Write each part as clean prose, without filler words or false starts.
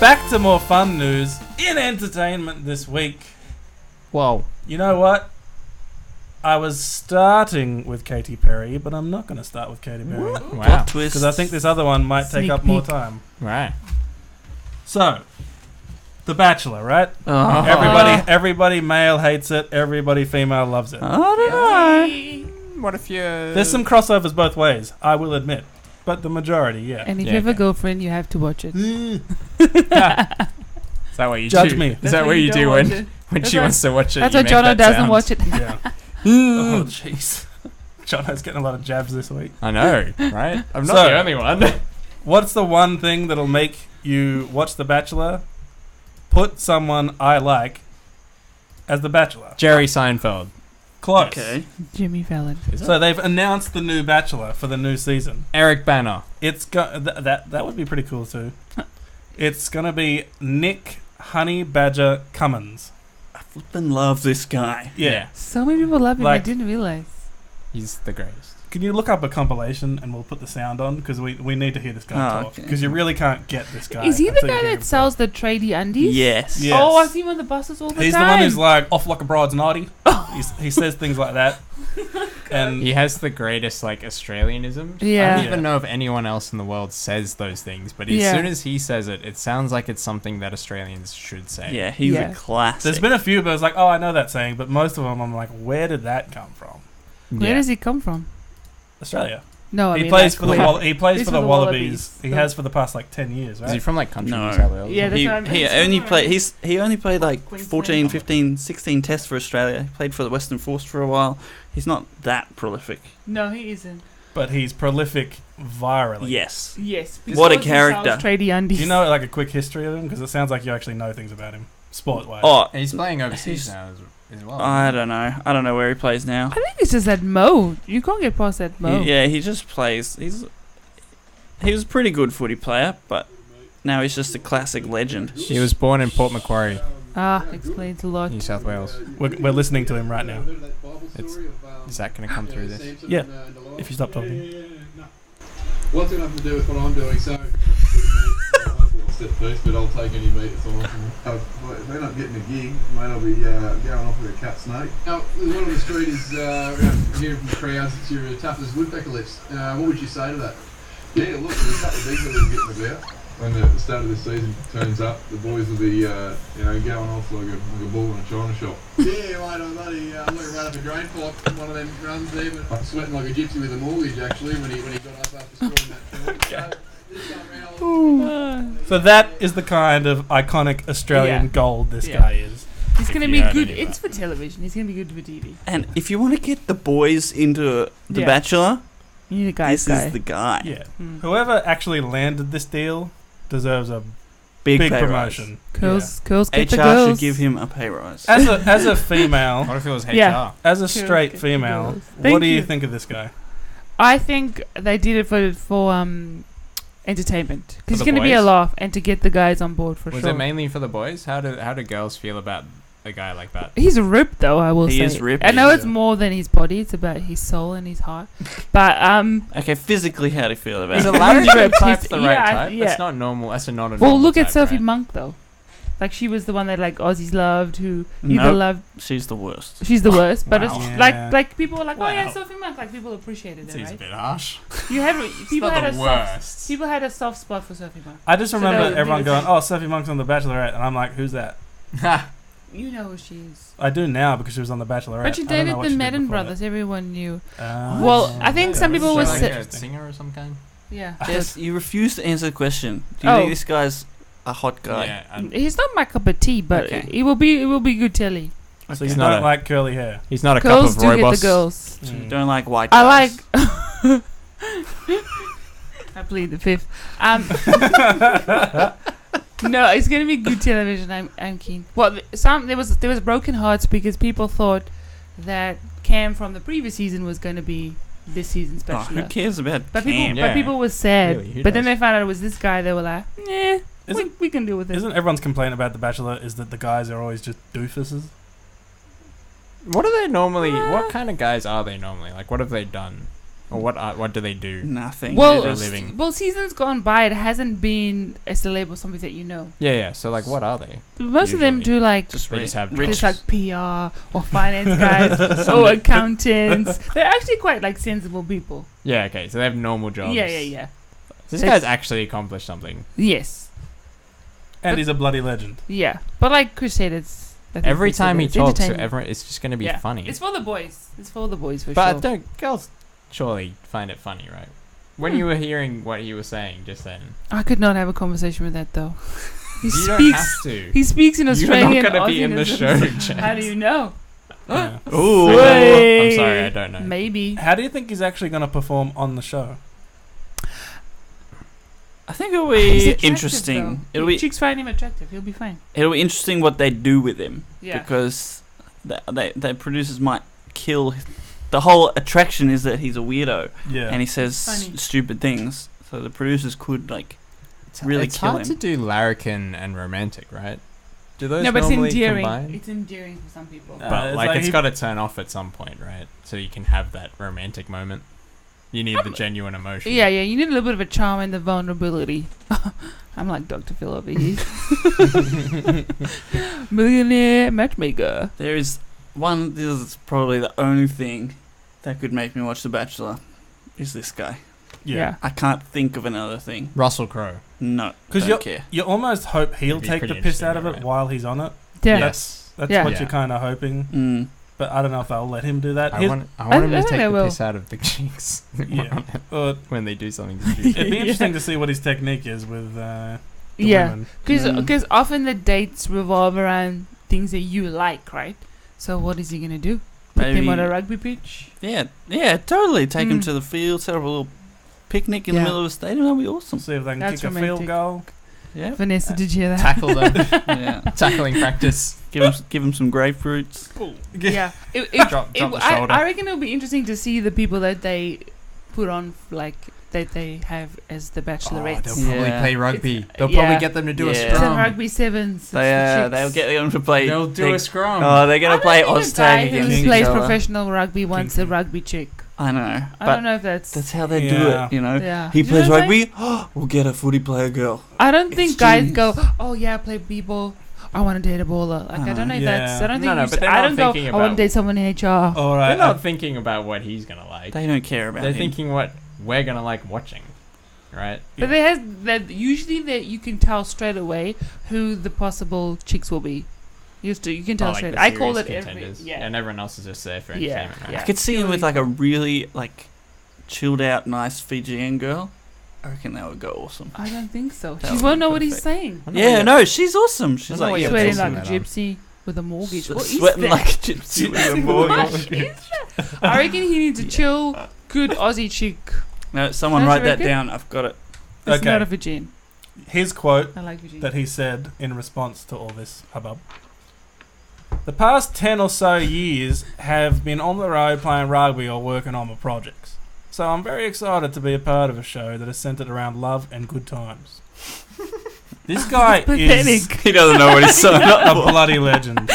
back to more fun news in entertainment this week. Whoa. You know what? I was starting with Katy Perry, but I'm not going to start with Katy Perry. Wow. Twist. Because I think this other one might take Sneak up more peek. time. Right. So, The Bachelor, right? Oh. Everybody male hates it. Everybody female loves it. I don't know. What if you... There's some crossovers both ways, I will admit. But the majority, yeah. And if Yeah, you have a okay. girlfriend, you have to watch it. Is that what you Judge do? me. Is That's that why what you you do don't when, watch it. when That's she why- wants to watch it? That's you why make Jono that doesn't sound? watch it. Yeah. Oh, jeez. Jono's getting a lot of jabs this week. I know, right? I'm not So- the only one. What's the one thing that'll make you watch The Bachelor? Put someone I like as The Bachelor. Jerry Seinfeld. Close. Okay. Jimmy Fallon. So they've announced the new Bachelor for the new season. Eric Banner. It's that would be pretty cool too. It's gonna be Nick Honey Badger Cummins. I flippin' love this guy. Yeah. So many people love him. Like- I didn't realize. He's the greatest. Can you look up a compilation and we'll put the sound on because we need to hear this guy Oh, talk okay. because you really can't get this guy. Is he the until you guy hear him that sells the tradie undies? Yes. Yes. Oh, I see him on the buses all the He's time. the one who's like off like a bride's naughty. He says things like that. And He has the greatest, like, Australianism. I Yeah. don't even know if anyone else in the world says those things, but as Yeah. soon as he says it, it sounds like it's something that Australians should say. Yeah, he's Yeah. a classic. there's been a few, but I was like, oh, I know that saying, but most of them I'm like, where did that come from? Where does he come from? Australia. No, I He mean, plays like, for the where? he plays He's for the for the Wallabies. Wallabies. He has for the past like 10 years, Is he right? from, like, country No. New South Wales? Yeah, that's he, what I'm he saying. only played he only played like Queensland. 14, 15, 16 tests for Australia. He played for the Western Force for a while. He's not that prolific. No, he isn't. But he's prolific virally. Yes. Yes. What a because he sells character. Tradie undies. Do you know like a quick history of him? Because it sounds like you actually know things about him, sport-wise. Oh, And he's playing overseas He's- now as well. I don't know. I don't know where he plays now. I think it's just that mode. You can't get past that mode. Yeah, he just plays. He was a pretty good footy player, but now he's just a classic legend. He was born in Port Macquarie, Ah, explains a lot. New South Wales. We're listening to him right now. Is that going to come through this? Yeah, if you stop talking. What's it got to do with what I'm doing? So, set first, but I'll take any meat that's on. If they're not getting a gig, mate, I'll be going off with a cat snake. Now, the one on the street is hearing from the crowds that you're tough as woodpecker lips. What would you say to that? Yeah, look, there's a couple of things that we're getting about. When the start of the season turns up, the boys will be, going off like a ball in a china shop. Yeah, mate, I'm going to run up a drain pipe, one of them runs there, but I'm sweating like a gypsy with a mortgage, actually, when he got up after scoring that film. So that is the kind of iconic Australian Yeah. gold this Yeah. guy is. He's going to If be you heard good. any of It's for television. He's going to be good for TV. And if you want to get the boys into The Yeah. Bachelor, You need a guy's this guy. is the guy. Yeah. Hmm. Whoever actually landed this deal deserves a Big, big pay promotion. Girls get the HR girls. should give him a pay rise. Yeah. As a female, What if it was HR? Yeah. as a Girls straight get the female, girls. what Thank do you you. think of this guy? I think they did it for entertainment. For Because it's the going to be a boys? laugh and to get the guys on board for Was sure. it mainly for the boys? How do girls feel about a guy like that? He's ripped though, I will He say. is ripped, I know it's yeah. more than his body, it's about his soul and his heart. But Okay, physically, how do you feel about Is it? a large ripped. type He's- the yeah, right type? yeah. That's not normal. That's a not a well, normal look at type, Sophie right? Monk though. Like she was the one that like Aussies loved, who either Nope. loved. She's the worst. She's the worst, but Wow. it's Yeah. like people were like, oh yeah, Wow. Sophie Monk. Like people appreciated it, Seems a right? bit harsh. You have people not had a the soft, worst. people had a soft spot for Sophie Monk. I just So remember that would everyone be the going, thing. "Oh, Sophie Monk's on The Bachelorette," and I'm like, "Who's that?" You know who she is. I do now because she was on The Bachelorette. But she I don't know dated what the she did Madden before brothers. Everyone knew. that. Well, I think some people Is were she like sa- a singer or some kind? Yeah. Jess, you refuse to answer the question. Do you Oh. think this guy's a hot guy? Yeah. And He's not my cup of tea, but Okay. it will be good telly. So you He's don't not a- like curly hair? he's not a Girls cup do of get Roybos. the girls. So you Mm. don't like white I guys? like. I plead the fifth. No, it's gonna be good television. I'm keen. Well, there was broken hearts because people thought that Cam from the previous season was going to be this season's Oh, Bachelor. who cares about But Cam? people, Yeah. but people were sad. Really, who but then does? they found out it was this guy. They were like, "Yeah, Isn't we can deal with it." isn't everyone's complaint about The Bachelor is that the guys are always just doofuses? What are they normally? What kind of guys are they normally? Like, what have they done? Or what do they do? Nothing. Well, They're just- just- living. well, seasons gone by, it hasn't been a celeb or something that you know. Yeah. So like, what are they? Most of them Usually. do like just They just have rich. just like PR or finance guys or accountants. They're actually quite like sensible people. Yeah. Okay. So they have normal jobs. Yeah. This It's- guy's actually accomplished something. Yes. And he's a bloody legend. Yeah. But like Chris said, I think Every Chris said time he it's talks, so entertaining. it's just going to be Yeah. funny. It's for the boys. It's for the boys for But sure. don't girls surely find it funny, right? When you were hearing what he was saying just then, I could not have a conversation with that though. He you don't speaks. have to. He speaks in Australian. You're not going to be in the show, Aussie-isms. How do you know? Yeah. Ooh. I'm sorry, I don't know. Maybe. How do you think he's actually going to perform on the show? I think it'll He's be attractive, interesting. though. It'll be Chicks find him attractive. He'll be fine. it'll be interesting what they do with him Yeah. because the producers might kill. The whole attraction is that he's a weirdo Yeah. and he says Funny. stupid things. So the producers could like really it's kill hard him. to do larrikin and romantic, right? Do those No, but it's normally endearing. combine? It's endearing for some people. But it's like, like it's he- got to turn off at some point, right? So you can have that romantic moment. You need the genuine emotion. Yeah. You need a little bit of a charm and the vulnerability. I'm like Dr. Phil over here. Millionaire matchmaker. There is one. This is probably the only thing that could make me watch The Bachelor. Is this guy? Yeah. I can't think of another thing. Russell Crowe. No, Because don't care. you almost hope he'll It'd be take pretty the piss out of it interesting, right? while he's on it. Yeah. Yes. That's Yeah. what Yeah. you're kind of hoping. Mm. But I don't know if they'll let him do that. I His- want I him to think take they the will. piss out of the cheeks yeah. But when they do something stupid. it'd be interesting to see what his technique is with the Yeah. women. Mm. Because often the dates revolve around things that you like, right? So what is he gonna do? Put Maybe. him on a rugby pitch? Yeah, totally. Take him Mm. to the field, set up a little picnic in the Yeah. middle of the stadium. That'd be awesome. See if they can That's kick a field romantic. goal. Yeah, Vanessa, did you hear that? Tackle them. yeah. Tackling practice. Give him some grapefruits. Yeah. Drop the I shoulder. reckon it'll be interesting to see the people that they put on, like, that they have as the bachelorettes. they'll probably Yeah. play rugby. It's- They'll yeah. probably get them to do a Yeah. Some scrum. rugby sevens. it's the They'll chicks. get them to play. They'll do a scrum. Oh, they're gonna play I don't think Oz a guy tag against who each plays other. professional rugby wants a Kinky. rugby chick. I know, I but don't know if that's that's how they do Yeah. it. You know, yeah. he Do you know plays what I'm saying? rugby. We'll get a footy player girl. I don't think It's guys genius. go, oh yeah, I play b-ball. I want to date a baller. Like I don't know if Yeah. that's. I don't think. No, no, you but they're I not don't go. thinking I want about- to date someone in HR. All right. They're not thinking about what he's gonna like. They don't care about They're him. thinking what we're gonna like watching, right? But there has that usually that you can tell straight away who the possible chicks will be. You can tell Oh, like straight. the I call it serious every. contenders. Yeah. And everyone else is just there for Yeah, entertainment, right? yeah. I could see him with like a really like chilled out, nice Fijian girl. I reckon that would go awesome. I don't think so. That She would won't be know what he's perfect. saying. I know Yeah, what no, she's awesome. I She's know what like you're Sweating talking like a about. gypsy with a mortgage. What is sweating that? like a gypsy with a What mortgage. is that? I reckon he needs a chill, good Aussie chick. No, someone Don't write you that reckon? down. I've got it. It's Okay. not a Virgin. His quote I like Virgin. that he said in response to all this hubbub. The past 10 or so years have been on the road playing rugby or working on my projects. So I'm very excited to be a part of a show that is centered around love and good times. This guy is Pathetic. He doesn't know what he's signing a up for. bloody legend.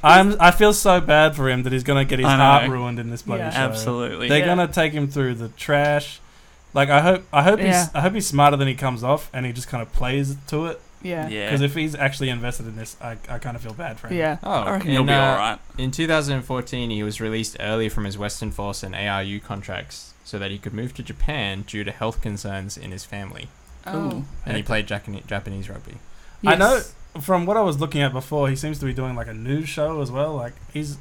I feel so bad for him that he's going to get his I know. heart ruined in this bloody Yeah. show. Absolutely. They're Yeah. going to take him through the trash. Like I hope Yeah. I hope he's smarter than he comes off and he just kind of plays to it. Yeah. Yeah. Because if he's actually invested in this, I kind of feel bad for him. Yeah. Oh, I reckon in, he'll be alright. In 2014, he was released early from his Western Force and ARU contracts so that he could move to Japan due to health concerns in his family. Oh. And he played Japanese rugby. I know Yes. from what I was looking at before, he seems to be doing like a news show as well. Like he's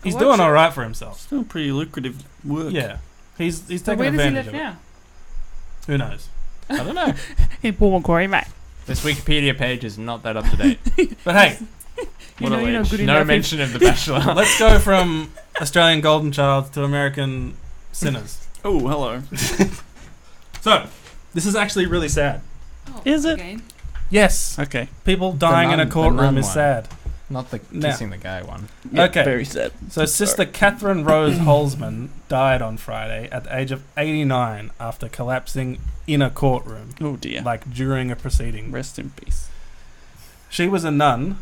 watch doing it. all right for himself. It's doing pretty lucrative work. Yeah, he's So taking where does he advantage live of it. now? Who knows? I don't know. In Port Macquarie, mate. This Wikipedia page is not that up to date. But hey, You What know a you're not ledge. good No enough. mention of The Bachelor. let's go from Australian golden child to American sinners. Oh, hello. So this is actually really sad. Oh, Is it? again. Yes, Okay. people dying in a nun- the courtroom nun is one. sad. Not the No. kissing the guy one. Yeah, Okay. Very sad. So Sister Catherine Rose Holzman died on Friday at the age of 89 after collapsing in a courtroom, Oh dear. like during a proceeding. Rest in peace. She was a nun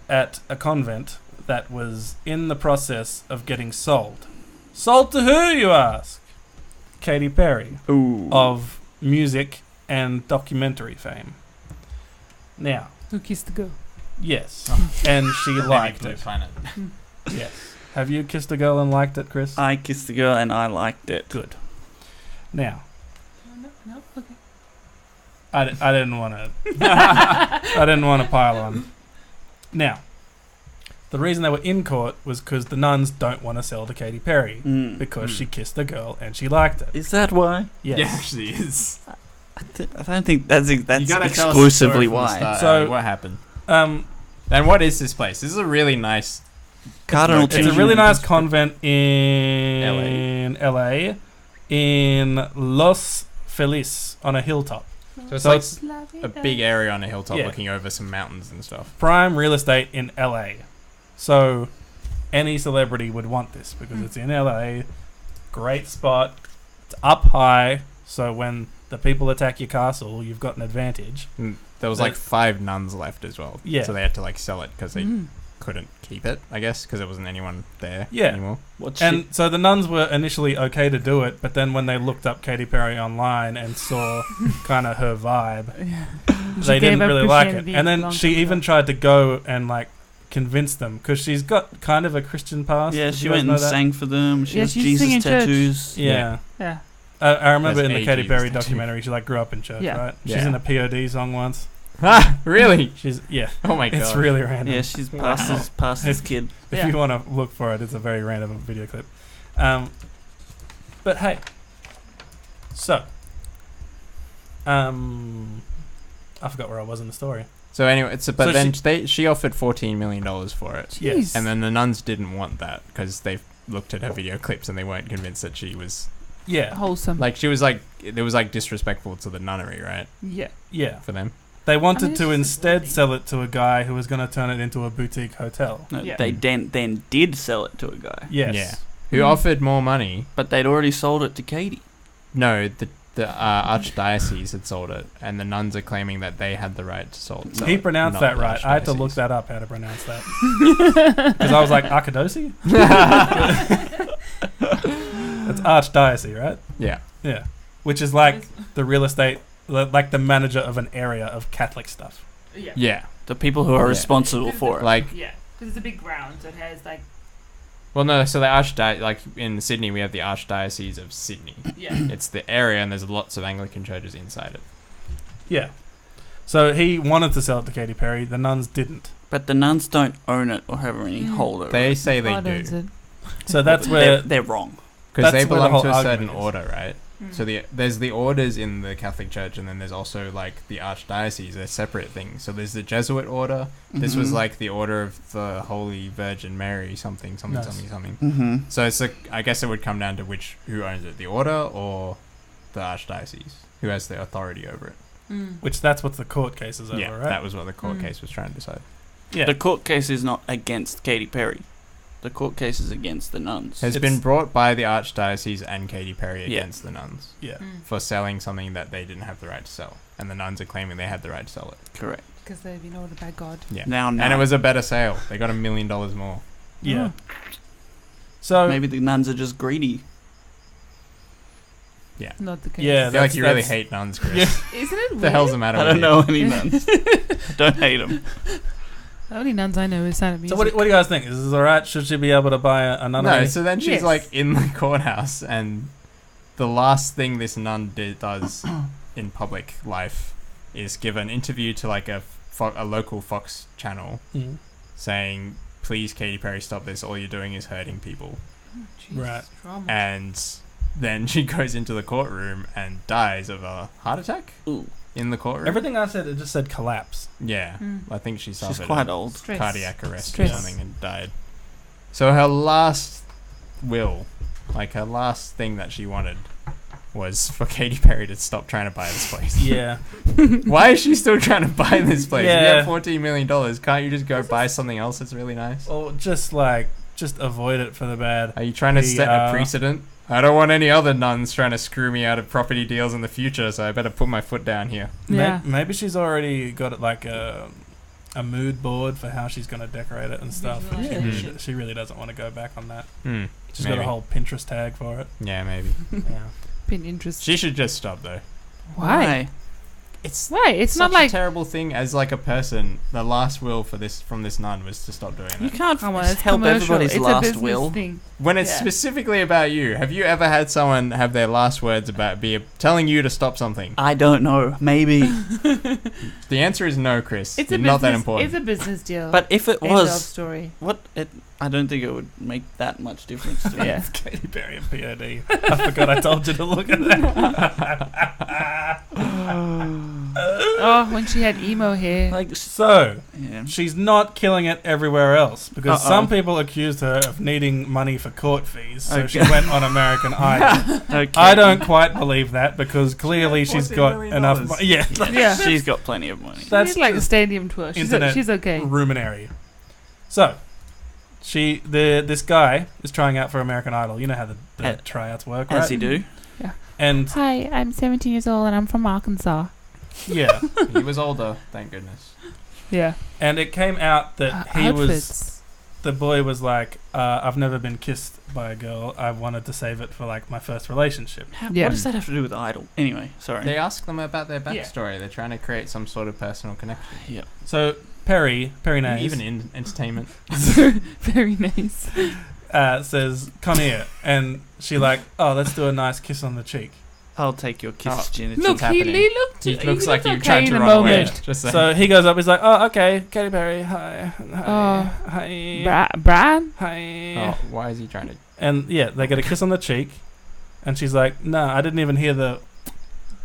at a convent that was in the process of getting sold. Sold to who, you ask? Katy Perry Ooh. of music and documentary fame. Now, Who kissed the girl? yes, and she liked it. Planet. Yes. Have you kissed a girl and liked it, Chris? I kissed the girl and I liked it. Good. Now, No, okay. I didn't want to. I didn't want to pile on. Now, the reason they were in court was because the nuns don't want to sell to Katy Perry because she kissed a girl and she liked it. Is that why? Yes. Yeah, actually is. I don't think that's You gotta tell us the story exclusively from the why. start. So- What happened? Um, And what is this place? This is a really nice. Cardinal it's a Tuesday. really nice convent in LA, in Los Feliz on a hilltop. So it's So like it's a big area on a hilltop Yeah. looking over some mountains and stuff. Prime real estate in LA. So any celebrity would want this because it's in LA. Great spot. It's up high. So when the people attack your castle, you've got an advantage. And there was like 5 nuns left as well. Yeah. So they had to like sell it because they couldn't keep it, I guess, because there wasn't anyone there Yeah. anymore. And so the nuns were initially okay to do it, but then when they looked up Katy Perry online and saw kind of her vibe, they didn't really like it. And then she even tried to go and like convince them because she's got kind of a Christian past. Yeah, Did she you guys went know and that? sang for them. She Yeah, has she's singing Jesus church. tattoos. Yeah. Yeah. I remember There's in the a Katy Perry Jesus tattoo. documentary, she like grew up in church, Yeah. right? She's Yeah. in a POD song once. Ah, really? She's Oh my god. it's really random. Yeah, she's pastor's kid. If Yeah. you want to look for it, it's a very random video clip. But hey, so I forgot where I was in the story. So anyway, but So then she offered $14 million for it. Yes. And then the nuns didn't want that because they looked at her video clips and they weren't convinced that she was Yeah, Wholesome. like she was like it was like disrespectful to the nunnery, right? yeah. yeah. For them. They wanted it's to just instead funny. sell it to a guy who was going to turn it into a boutique hotel. No, Yeah. they then did sell it to a guy, Yes. Yeah. Who offered more money? but they'd already sold it to Katy. No, the archdiocese had sold it, and the nuns are claiming that they had the right to sell it. He pronounced not that the right. I had to look archdiocese. that up, how to pronounce that. Because I was like, Archdiocese? It's archdiocese, right? Yeah. Yeah. Which is like the real estate, like the manager of an area of Catholic stuff. Yeah. Yeah. The people who are Yeah. responsible for it. Like, Yeah. Because it's a big ground, so it has like. well, no. So the like in Sydney, we have the Archdiocese of Sydney. Yeah. It's the area, and there's lots of Anglican churches inside it. Yeah. So he wanted to sell it to Katy Perry. The nuns didn't. But the nuns don't own it or have any hold over They it. say they God owns do it. So that's where They're wrong. because they that's where the belong whole to a certain argument is. order, right? Mm. So there's the orders in the Catholic Church, and then there's also like the archdiocese. They're separate things. So there's the Jesuit order. This was Mhm. like the order of the Holy Virgin Mary, something. Nice. Mm-hmm. So it's like, I guess it would come down to who owns it, the order or the archdiocese, who has the authority over it. Mm. which that's what the court case is over, Yeah, right? that was what the court Mm. case was trying to decide. Yeah. The court case is not against Katy Perry. The court case is against the nuns. Has It's- been brought by the archdiocese and Katy Perry Yeah. against the nuns yeah. for selling something that they didn't have the right to sell, and the nuns are claiming they had the right to sell it. Correct. Because they've been ordered by God. Yeah, Now, and it was a better sale. They got $1 million more. Yeah. Oh. So maybe the nuns are just greedy. Not the case. Yeah, I feel like you really that's- hate nuns, Chris. Yeah. Isn't it What weird? the hell's the matter I with don't you? know any nuns. I don't hate them. The only nuns I know is Santa Music. So what do you guys think? Is this alright? Should she be able to buy a nunnery? No, so then she's Yes. like in the courthouse, and the last thing this nun does in public life is give an interview to like a local Fox channel Mm. saying, "Please, Katy Perry, stop this. All you're doing is hurting people." Jesus, Right. drama. And then she goes into the courtroom and dies of a heart attack Ooh. in the courtroom. Everything I said, it just said collapse. Yeah, Mm. I think she suffered She's quite a old. Stress. cardiac arrest Stress. or something and died. So her last will, like her last thing that she wanted, was for Katy Perry to stop trying to buy this place. Yeah. Why is she still trying to buy this place? Yeah. You have $14 million. Can't you just go buy something else that's really nice? Or just avoid it for the bad. Are you trying to set a PR. precedent? I don't want any other nuns trying to screw me out of property deals in the future, so I better put my foot down here. Yeah. Maybe she's already got it like a mood board for how she's going to decorate it and stuff. And Visualization. she really doesn't want to go back on that. Hmm. She's got a maybe. whole Pinterest tag for it. Yeah, maybe. Yeah. been interesting. She should just stop though. Why? It's Why? It's such not a like terrible thing as like a person. The last will from this nun was to stop doing You that. can't come on, it's help commercial. everybody's It's a last business will. thing. When it's Yeah. specifically about you, have you ever had someone have their last words about telling you to stop something? I don't know. Maybe. The answer is no, Chris. It's You're a not that business- important. It's a business deal. But if it End of was, story. I don't think it would make that much difference to me. Yeah. Katy Perry and POD. I forgot I told you to look at that. Oh, when she had emo hair. Like, So, yeah. she's not killing it everywhere else because Uh-oh. some people accused her of needing money for court fees, so she Okay. went on American Idol. Okay. I don't quite believe that because clearly she's $14 got million. enough money. Yeah, Yeah. She's got plenty of money. that's She's like a just stadium tour. internet She's okay. ruminary. So, this guy is trying out for American Idol. You know how the As- tryouts work, As right? you do. And Hi, I'm 17 years old and I'm from Arkansas. yeah, He was older, thank goodness. Yeah. and it came out that he was. Outfits. The boy was like, I've never been kissed by a girl. I wanted to save it for like my first relationship. Yeah. What does that have to do with Idol? Anyway, sorry. They ask them about their Yeah. backstory. They're trying to create some sort of personal connection. Yep. So Perry Nays, Even in entertainment. Very nice. says, "Come here," and she like, "Oh, let's do a nice kiss on the cheek." I'll take your kiss, Oh. Jenny. Look, happening. he looked. He looks like you okay tried in to the run away. moment. Just saying. So he goes up. He's like, "Oh, okay, Katy Perry, hi, hi, Brad? hi." Oh, why is he trying to? And yeah, they get a kiss on the cheek, and she's like, "No, I didn't even hear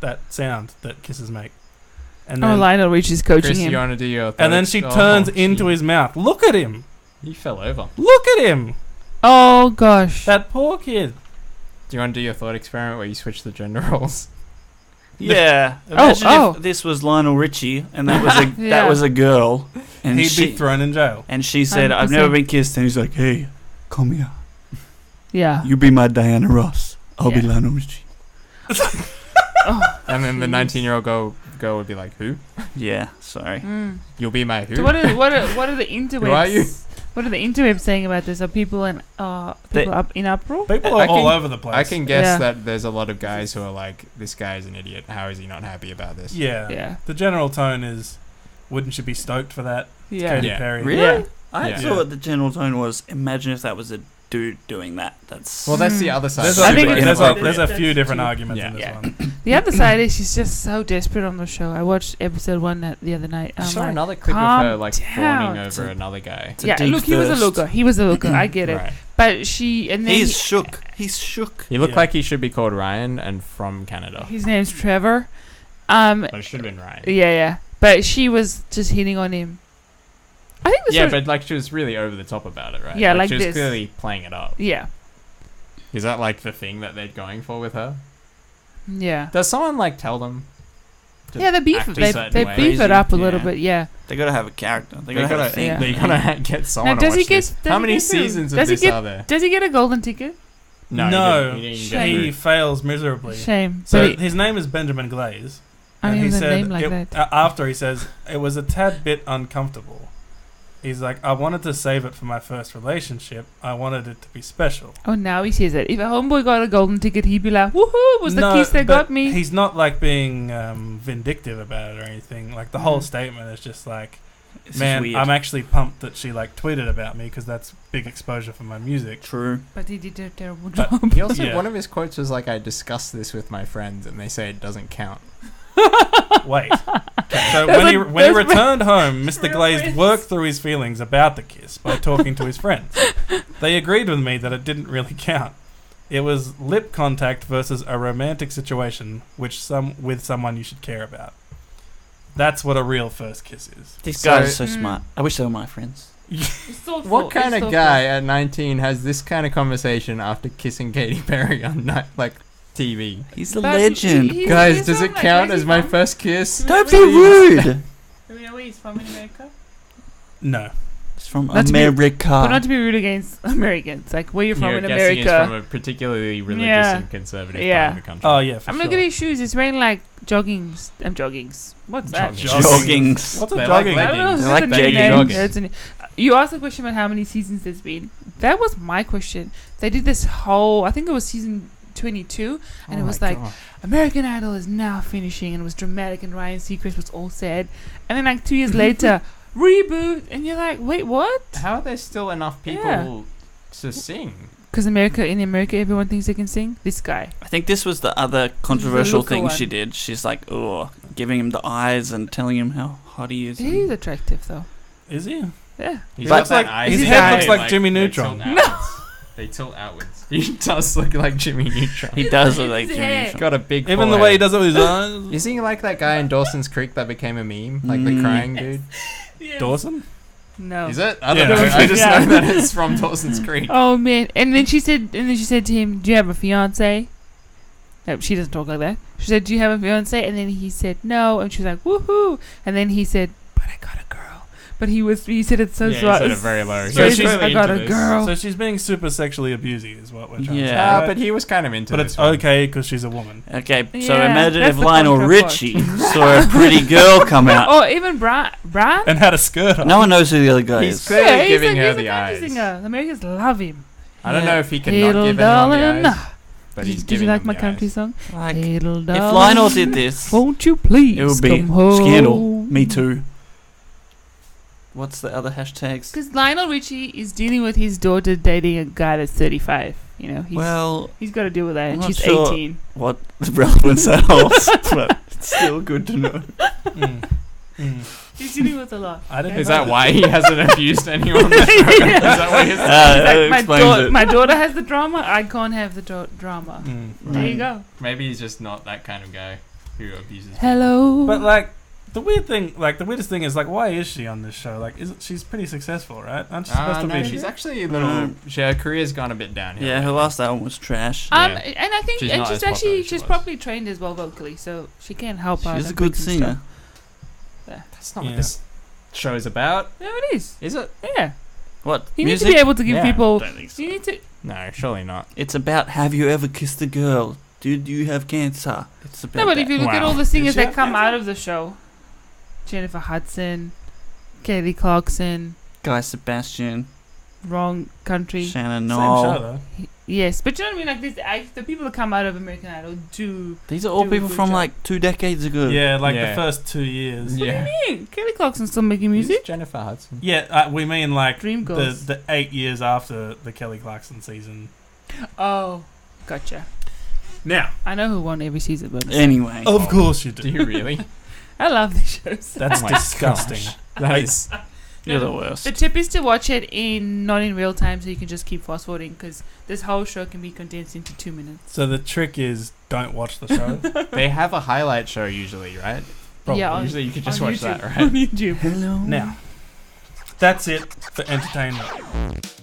that sound that kisses make." And Oh, then, Lionel Richie's coaching Chris, him. you want to do your? and then she turns into his mouth. Look at him! He fell over. Look at him! Oh gosh. That poor kid. Do you want to do your thought experiment where you switch the gender roles? Yeah. Imagine oh. if this was Lionel Richie and that was a Yeah. that was a girl, and He'd she be thrown in jail. and she said, "I've 100%. never been kissed," and he's like, "Hey, come here. Yeah. You be my Diana Ross. I'll be Yeah. Lionel Richie." Oh. And then the Jeez. 19-year-old girl would be like, "Who? Yeah. Sorry. Mm. You'll be my who?" So what are the interwebs? Who are you? What are the interwebs saying about this? Are people up in uproar? People I are all can- over the place. I can guess Yeah. that there's a lot of guys who are like, "This guy is an idiot. How is he not happy about this?" Yeah. Yeah. The general tone is, wouldn't you be stoked for that? It's Yeah. Katy Yeah. Perry. Really? Yeah. I Yeah. thought the general tone was, imagine if that was a dude doing that. That's Well, that's the Mm. other side. There's, I a, think there's, it's- a, there's a that's few different true. arguments Yeah. in this Yeah. one. The other side is she's just so desperate on the show. I watched episode 1 the other night. I I'm saw like, another clip of calm her like down. fawning over another guy. It's a yeah, deep look, he was a thirst. looker. He was a looker. I get it. Right. But she and then He's shook. He's shook. He looked Yeah. like he should be called Ryan and from Canada. his name's Trevor. But it should have been Ryan. Yeah. But she was just hitting on him. I think this Yeah, was, but like she was really over the top about it, right? Yeah, like she was this. clearly playing it up. yeah. Is that like the thing that they're going for with her? Yeah. Does someone like tell them? to Yeah, they beef act it. a They certain way? beef it up a Yeah. little bit. Yeah. They gotta have a character. They They gotta have a gotta, thing. Yeah. they gotta get someone Now, to does he watch get- this. does How he many get through? seasons of Does he this get- are there? Does he get a golden ticket? No, he didn't Shame. get he through. fails miserably. Shame. So But his name is Benjamin Glaze. I and mean, he the said name like it- that. after he says it was a tad bit uncomfortable. He's like, I wanted to save it for my first relationship. I wanted it to be special. Oh, now he says it. If a homeboy got a golden ticket, he'd be like, "Woohoo! Was the No, kiss that but got me?" He's not like being vindictive about it or anything. Like the whole Mhm. statement is just like, This is man, weird. I'm actually pumped that she like tweeted about me because that's big exposure for my music. True. But he did a terrible But- job. He also Yeah. one of his quotes was like, "I discussed this with my friends, and they say it doesn't count." Wait. So That's when he like- when he that's returned home, Mr. Glaze reference. worked through his feelings about the kiss by talking to his friends. They agreed with me that it didn't really count. It was lip contact versus a romantic situation with someone you should care about. That's what a real first kiss is. These So- guys are so Mm. smart. I wish they were my friends. It's thoughtful. What kind It's of thoughtful. guy at 19 has this kind of conversation after kissing Katy Perry on like TV? He's a But legend. he- Guys, he's does not it like count crazy as my fun. first kiss? Don't be Please. rude. Do we know where he's from in America? No. It's from Not to be- America. But not to be rude against Americans. Like, where you're from You're in guessing America. it's from a particularly religious Yeah. and conservative Yeah. part of the country. Oh yeah, for I'm sure. looking at his shoes. He's wearing like joggings. Joggings. What's that? Joggings. Joggings. What's a They jogging? like I don't know. leggings. It's They're like just a jeggings. nickname. Jogging. Yeah, it's a ni- You asked the question about how many seasons there's been. That was my question. They did this whole. I think it was season 22, and Oh it was my like God. American Idol is now finishing, and it was dramatic, and Ryan Seacrest was all sad, and then like 2 years later, reboot, and you're like, wait, what? How are there still enough people Yeah. to sing? Because in America, everyone thinks they can sing. This guy. I think this was the other controversial looker thing one. she did. She's like, oh, giving him the eyes and telling him how hot he is. He's attractive though. Is he? Yeah. He's Looks got that like- eyes his thing head where looks like Jimmy Neutron. They tilt outwards. He does look like Jimmy Neutron. He does look like His Jimmy hair. He's Neutron. got a big Even the way he does it with his eyes. Is he like that guy in Dawson's Creek that became a meme? Like the crying dude? Dawson? No. Is it? I don't Yeah. know. I just Yeah. know that it's from Dawson's Creek. Oh man! And then she said to him, "Do you have a fiance?" No, she doesn't talk like that. She said, "Do you have a fiance?" And then he said, "No." And she was like, "Woohoo!" And then he said, "But I got a girl." But he said it so Yeah, he soft. said it very low. So Yeah, she's, she's I got a girl. So she's being super sexually abusive, is what we're trying to say. Yeah. right? But he was kind of into But this it's one. okay because she's a woman. Okay, so Yeah, imagine that's if the Lionel contra Richie saw a pretty girl come out. Or even Brian. And had a skirt on. No one knows who the other guy He's is. clearly he's giving a, her he's the a country eyes. singer. The Americans love him. I don't know if he can Little not give anyone darling. the eyes, but he's Did you giving like them my the country eyes. song? Like, Little if darling, Lionel did this, won't you please it would be come home? scandal. Me too. What's the other hashtags? Because Lionel Richie is dealing with his daughter dating a guy that's 35. You know, he's got to deal with that, I'm and not she's sure 18. What relevance that holds, but it's still good to know. He's dealing with a lot. I didn't Is know that why he hasn't abused anyone on the show? Is that why he's That Like, explains it. my daughter has the drama. I can't have the drama. Mm. There you go. Maybe he's just not that kind of guy who abuses people. Hello. But like the weirdest thing is like, why is she on this show? Like, she's pretty successful, right? Aren't you supposed to No, be? she's actually a little. Her career's gone a bit downhill. Yeah, her last album was trash. Yeah. And I think She's and not she's as popular actually as she she's was. properly trained as well vocally, so she can help out. She's a and good bring some singer. stuff. That's not Yeah. what this show is about, No, it is. is it? Yeah, What? you Music? need to be able to give Yeah. people. Don't think so. You need to. No, surely not. It's about have you ever kissed a girl? Did you have cancer? It's about No, but that. if you look at Wow. all the singers Did she that have come cancer? out of the show, Jennifer Hudson, Kelly Clarkson, Guy Sebastian, Wrong Country. Shannon Same Knoll. show though. Yes, but you know what I mean. Like this, the people that come out of American Idol do. These are all Do a people good from job. like 2 decades ago. Yeah, like Yeah. the first 2 years. Yeah. Kelly Clarkson's still making Who's music. Jennifer Hudson. Yeah, we mean like Dream the Girls. the 8 years after the Kelly Clarkson season. Oh, gotcha. Now, I know who won every season, but Anyway. of course you Do do. you really? I love these shows. That's Oh my disgusting. gosh. That is. You're the worst. The tip is to watch it not in real time, so you can just keep fast forwarding because this whole show can be condensed into 2 minutes. So the trick is don't watch the show. They have a highlight show usually, right? Probably. Yeah, Usually you could just on watch that, YouTube. right? On YouTube. Hello. Now, that's it for entertainment.